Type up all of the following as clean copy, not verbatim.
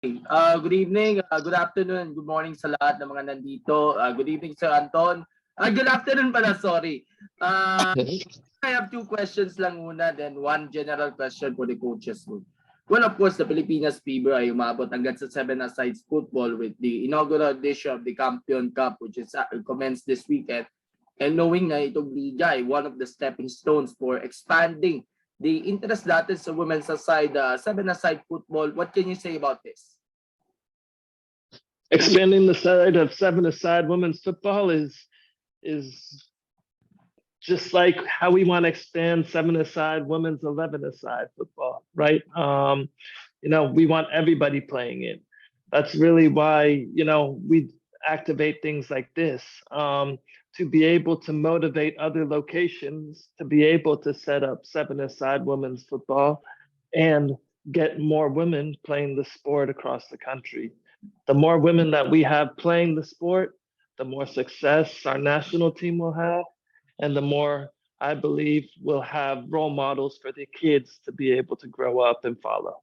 Good evening, good afternoon, good morning sa lahat ng mga nandito. Good evening, Sir Anton. Good afternoon pala, sorry. I have two questions lang muna, then one general question for the coaches room. Well, of course, the Pilipinas fever ay umabot hanggang sa 7-a-side football with the inaugural edition of the Kampeon Cup, which is commenced this weekend. And knowing na itong liga ay one of the stepping stones for expanding the interest natin sa women's side, 7-a-side football. What can you say about this? Expanding the side of 7-a-side women's football is just like how we want to expand 7-a-side women's 11-a-side football, right? We want everybody playing it. That's really why we activate things like this, to be able to motivate other locations to be able to set up 7-a-side women's football and get more women playing the sport across the country. The more women that we have playing the sport, the more success our national team will have, and the more, I believe, we'll have role models for the kids to be able to grow up and follow.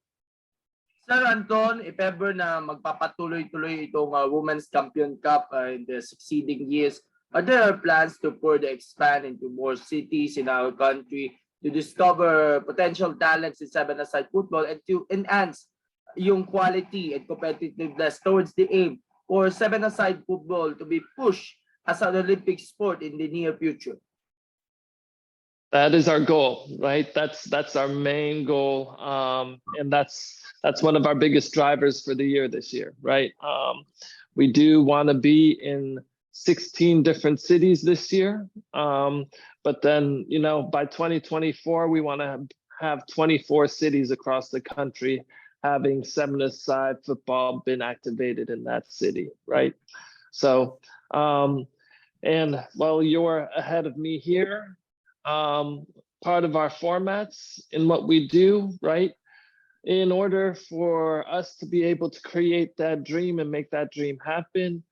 Sir Anton, if ever na magpapatuloy-tuloy itong Women's Kampeon Cup in the succeeding years, are there plans to further expand into more cities in our country to discover potential talents in 7-a-side football and to enhance yung quality and competitiveness towards the aim for 7-a-side football to be pushed as an Olympic sport in the near future? That is our goal, right? That's our main goal, and that's one of our biggest drivers for the year this year, right? We do want to be in 16 different cities this year, but then by 2024 we want to have 24 cities across the country having 7-a-side football been activated in that city, right? So, and while you're ahead of me here, part of our formats in what we do, right? In order for us to be able to create that dream and make that dream happen,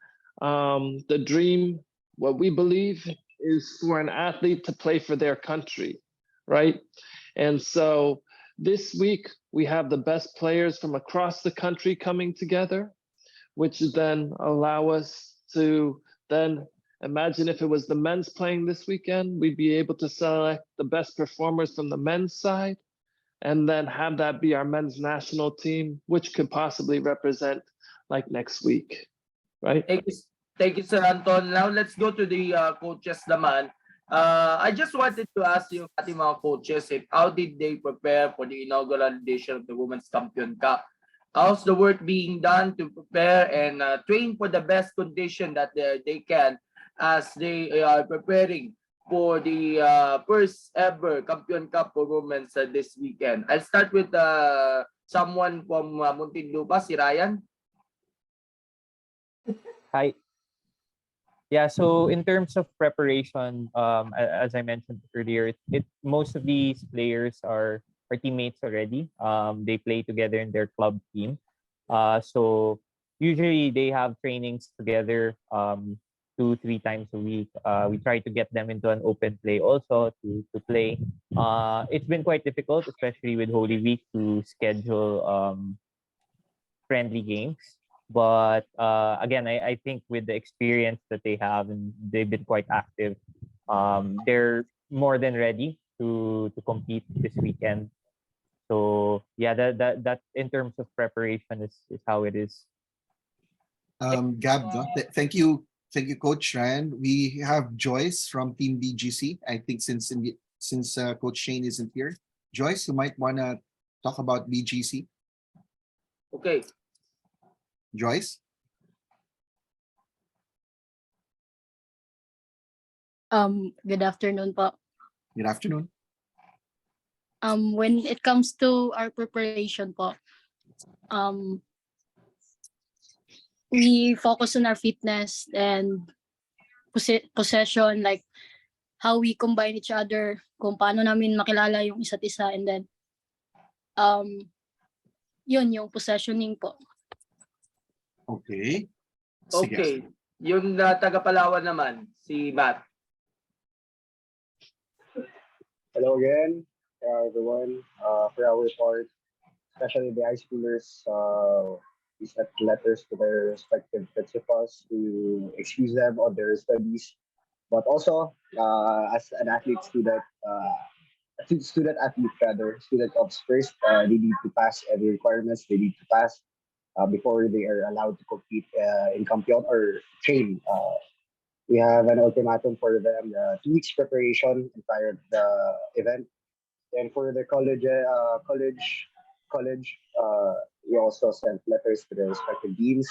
the dream, what we believe, is for an athlete to play for their country, right? And so this week, we have the best players from across the country coming together, which then allow us to then imagine if it was the men's playing this weekend, we'd be able to select the best performers from the men's side and then have that be our men's national team, which could possibly represent like next week, right? Thank you, Sir Anton. Now let's go to the coaches naman. I just wanted to ask you, ating mga coaches, how did they prepare for the inaugural edition of the Women's Kampeon Cup? How's the work being done to prepare and train for the best condition that they can as they are preparing for the first ever Kampeon Cup for women this weekend? I'll start with someone from Muntinlupa, si Ryan. Hi. Yeah, so in terms of preparation, as I mentioned earlier, most of these players are teammates already. They play together in their club team. So usually they have trainings together 2-3 times a week. We try to get them into an open play also to play. It's been quite difficult, especially with Holy Week, to schedule friendly games. But again, I think with the experience that they have and they've been quite active, they're more than ready to compete this weekend. So yeah, that in terms of preparation is how it is. Gab, no? Thank you, Coach Ryan. We have Joyce from Team BGC. I think since Coach Shane isn't here, Joyce, you might wanna talk about BGC. Okay. Joyce. Good afternoon po. Good afternoon. When it comes to our preparation po, we focus on our fitness and possession, like how we combine each other, kung paano namin makilala yung isa't isa, and then yun yung possessioning po. Okay. Okay. Yung taga Palawan naman, si Matt. Hello again, everyone. For our part, especially the high schoolers, We sent letters to their respective principals to excuse them on their studies. But also, as an student athlete rather, student ops first, they need to pass every requirements they need to pass before they are allowed to compete in Kampeon or train. We have an ultimatum for them, 2 weeks preparation prior to the event. And for the college, we also sent letters to their respective deans,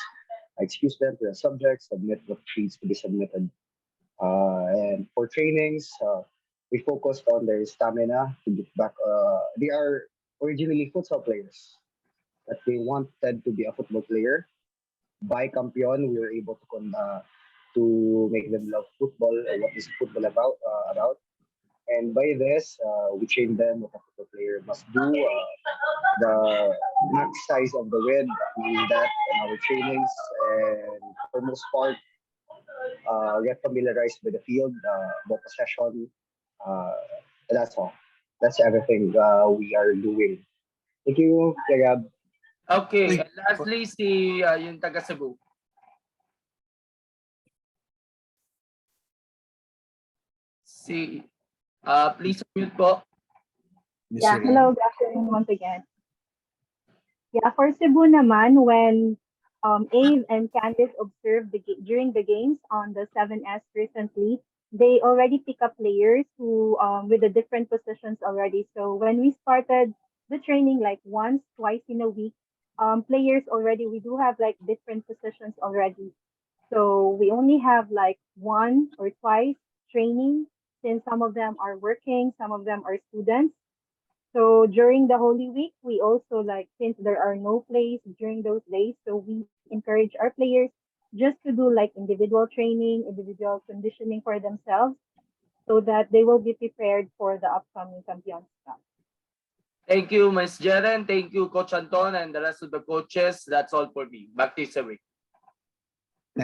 excuse them to the subjects, submit what needs to be submitted. And for trainings, we focused on their stamina to get back. They are originally futsal players, but they wanted to be a football player. By Kampeon, we were able to make them love football and what is football about. And by this, we train them what a football player must do. The max size of the width, we use that in our trainings, and for most part, get familiarized with the field, the possession. Uh, that's all. That's everything we are doing. Thank you, Gab. Okay, and lastly, yung taga Cebu. Please unmute po. Mr. Yeah, Ren. hello, good afternoon once again. Yeah, for Cebu naman, when Abe and Candice observed during the games on the 7S recently, they already pick up players who with the different positions already. So when we started the training like once, twice in a week, players already, we do have like different positions already. So we only have like one or twice training since some of them are working, some of them are students. So during the Holy Week, we also like, since there are no plays during those days, so we encourage our players just to do like individual training, individual conditioning for themselves so that they will be prepared for the upcoming Kampeon Cup. Thank you, Ms. Jeren. Thank you, Coach Anton, and the rest of the coaches. That's all for me. Back to you, Sir Rick.